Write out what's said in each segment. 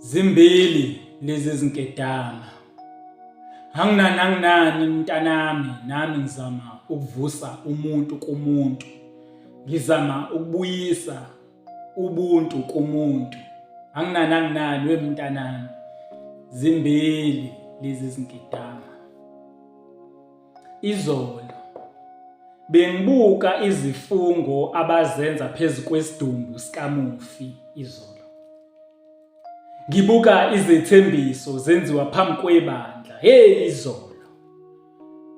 Zimbili lezi zinkedama. Anginani mntanami, nami ngizama ukuvusa umuntu kumuntu. Ngizama ukubuyisa ubuntu kumuntu. Anginani we mntanami. Zimbili lezi zinkedama. Izolo bengibuka izifungo abazenza phezu kwesidumbu sikamufi izolo. Ngibuka izethembiso zenziwa phambi kwebandla. Hey izolo.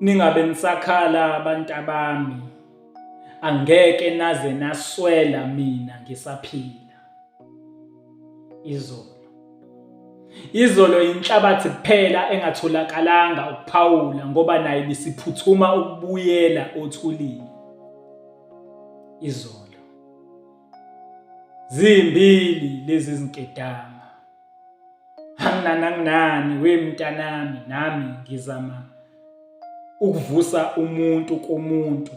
Ningabe nisakhala abantu abami. Angeke naze naswela mina ngisaphila. Izolo. Izolo inhlabathi kuphela engatholakalanga ukuphawula ngoba naye bisiphuthuma ukubuyela othulini. Izolo. Zimbili lezi zinkedama. Anginani we mntanami, nami ngizama ukuvusa umuntu kumuntu.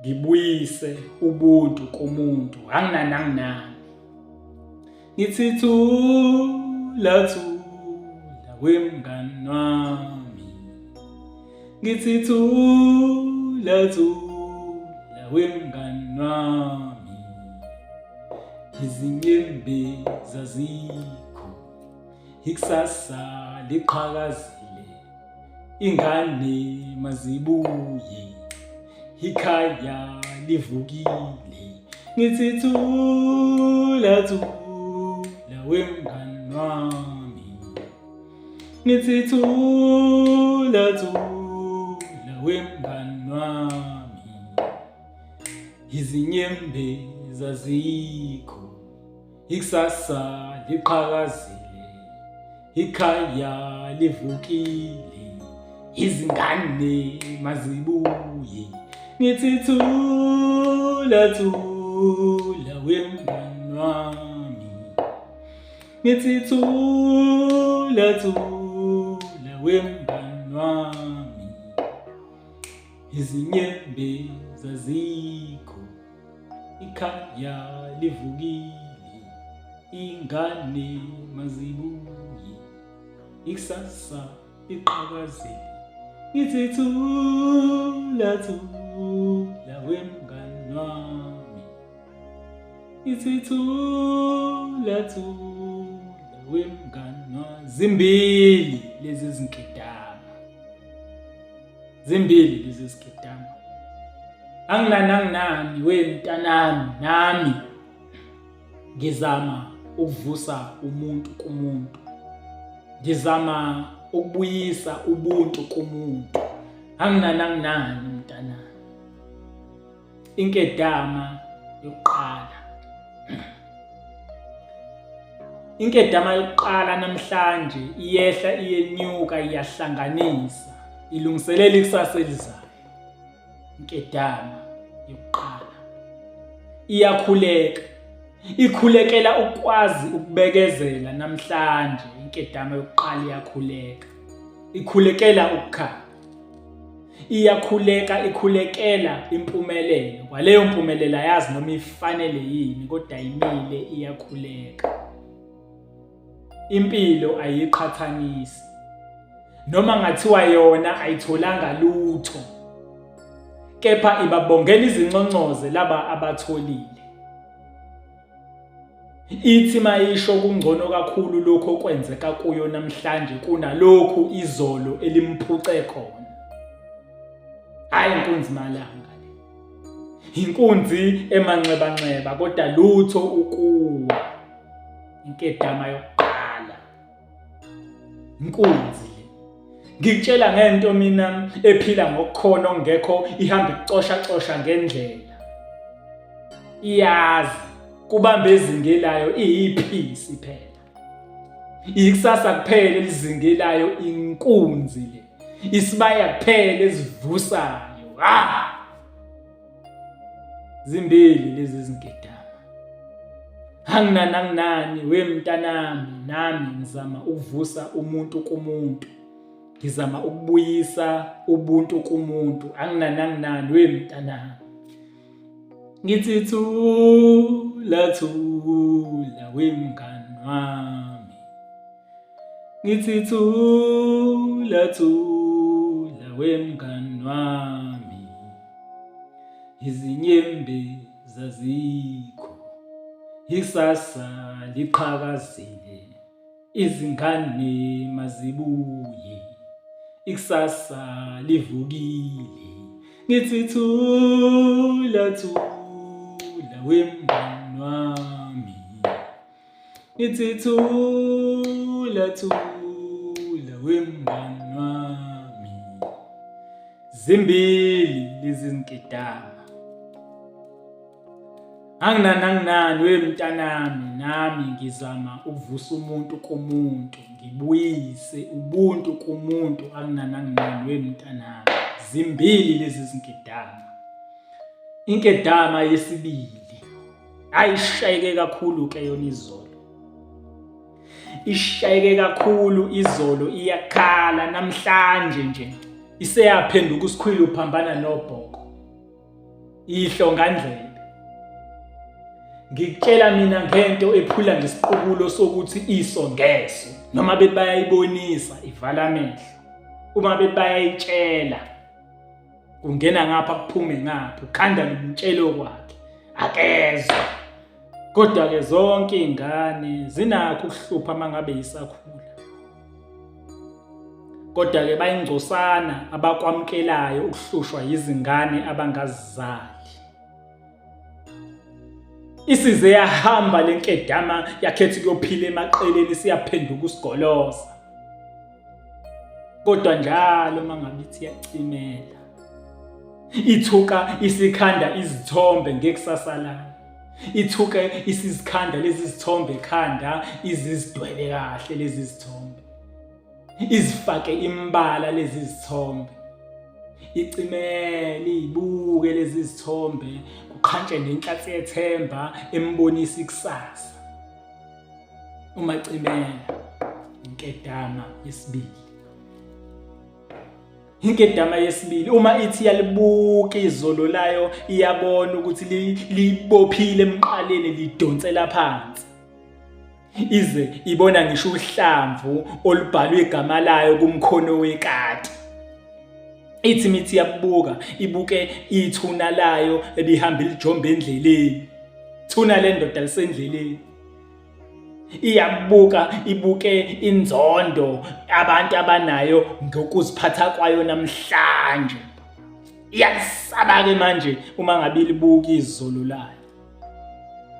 Ngibuyise ubuntu kumuntu. Anginani. Ngithi thula we mngani wami. Ngithi thula we mngani wami. Izinyembe zazikho, ikusasa liqhakazile. Ingane mazibuye, ikhaya livukile. Ngithi thula we mngani wami. Ngithi thula we mngani wami. Izinyembe zazikho, ikusasa liqhakazile. Ikhaya livukile, izingane mazibuye. Ngithi thula we mngani wami. Ngithi thula we mngani wami. Izinyembe zazikho, ikhaya livukile. Ingane mazibuye, ikusasa liqhakazile. Ngithi thula we mngani wami. Ngithi thula we mngani wami. Zimbili lezi zinkedama. Zimbili lezi zinkedama. Anginani we mntanami, nami ngizama ukuvusa umuntu kumuntu. Ngizama ukubuyisa ubuntu kumuntu. Anginani mntanami. Inkedama yokuqala. Inkedama yokuqala namhlanje iyehla iyenyuka iyahlanganisa. Ilungiselela ikusasa elizayo. Inkedama yokuqala. Iyakhuleka. Ikhulekela ukwazi ukubekezela namhlanje. Inkedama yokuqala iyakhuleka. Ikhulekela ukukhanya. Iyakhuleka, ikhulekela impumelelo. Kwaleyo mpumelelo ayazi noma ifanele yini, kodwa imile iyakhuleka. Impilo ayiqhathanisi. Noma ngathiwa yona ayitholanga lutho, kepha ibabongela izinconcoze laba abatholile. Ithi mayisho kungcono kakhulu lokho okwenzeka kuyo namhlanje kunalokhu izolo elimphuce khona. Hayi inkunzi malanga le. Inkunzi emanxeba kodwa lutho ukuwa. Inkedama yokuqala. Inkunzi le. Ngikutshela ngento mina ephila ngokukhona ongekho, ihamba icosha ngendlela. Iyazi kubamba ezingelayo iyiphisi phela. Ikusasa kuphela elizingelayo inkunzi le. Isibaya kuphela esivusayo. Zimbili lezi zinkedama. Anginani we mntanami, nami ngizama ukuvusa umuntu kumuntu. Ngizama ukubuyisa ubuntu kumuntu. Anginani we mntanami. Ngithi thula we mngani wami. ngithi thula thula wemngani wami, izinyembezi zazikho, ikusasa liqhakazile, izingane mazibuye, ikusasa livukile, ngithi thula thula wemngani wami, ngithi thula thula wemngani wami. Zimbili lezi zinkedama, anginani wemntanami, nami ngizama ukuvusa umuntu kumuntu, ngibuyise ubuntu kumuntu. Anginani wemntanami. Zimbili lezi zinkedama. Inkedama yesibili ayishayeke kakhulu ke yona izolo. Ishayeke kakhulu izolo, iyakhala namhlanje nje iseyaphenduka usikhwili uphambana nobhoko. Ihlongandlebe. Ngikutshela mina ngento ephula ngesiqubulo sokuthi isongeso, noma bethi bayayibonisa ivala amehlo, uma bethi bayayitshela kungena ngapha kuphume ngapha, ukhanda nomtshelo kwakhe akezwa. Kodwa ke zonke izingane zinakho ukuhlupha mangabe isakhula. Kodwa ke bayingcosana abakwamkelayo ukuhlushwa izingane abangazizali. Isize yahamba lenkedama yakhethi kuyophila emaqeleni siyaphenduka usigoloza. Kodwa njalo mangabe ithi yacimela, ithuka isikhanda izithombe ngekusasa layo. Ithuka isizikhanda lezi zithombe ekhanda izizidwele kahle lezi zithombe. Izifake imbala lezi zithombe. Icimele ibuke lezi zithombe, kuqhantshe nenhlansi yethemba embonisa ikusasa. Umacimela inkedama yesibili. Inkedama yesibili uma ithi yalibuka izolo layo iyabona ukuthi libophile emqaleni lidonsela phansi. Ize ibona ngisho uhlamvu olubhalwe igama layo kumkhono wekati. Ithi mithi yabuka ibuke ithuna layo ebihamba lijomba endleleni. Thuna le ndoda lisendleleni. Iyabuka ibuke inzondo abantu abanayo ngokuziphatha kwayo namhlanje. Iyasaba ke manje uma ngabe libuka izolo layo.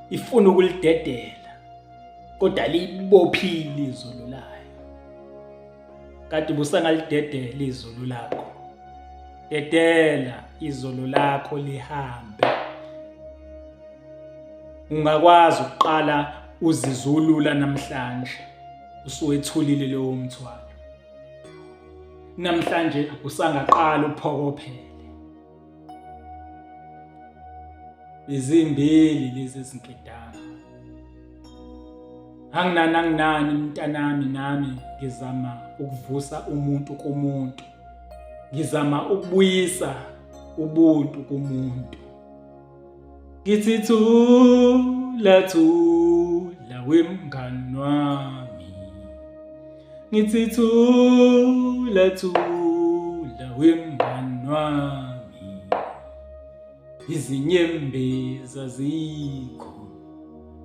Ifuna ukulidedela kodwa libophile izolo layo. Kanti busangalidedela izolo lakho. Dedela izolo lakho lihambe. Ungakwazi ukuqala uzizulula namhlanje usuwethulile leyo mthwalo. Namhlanje usangaqala uphokophele. Izimbili lezi zinkedama. Anginani mntanami, nami ngizama ukuvusa umuntu kumuntu. Ngizama ukubuyisa ubuntu kumuntu. Ngithi thula thula wemngani wami, ngithi thula thula wemngani wami, izinyembezi azikho,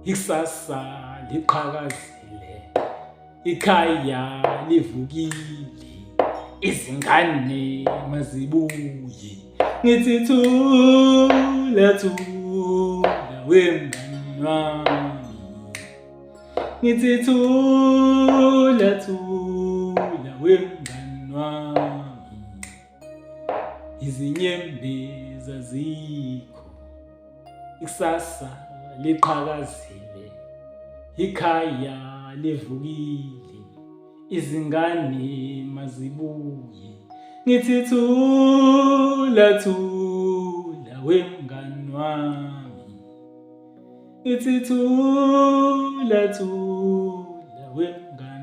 ikusasa liqhakazile, ikhaya livukile, izingane mazibuye, ngithi thula thula wemngani wami, ngithi thula thula wemngani wami, izinyembezi azikho, ikusasa liqhakazile, ikhaya livukile, izingane mazibuye, ngithi thula thula wemngani wami, ngithi thula thula wemngani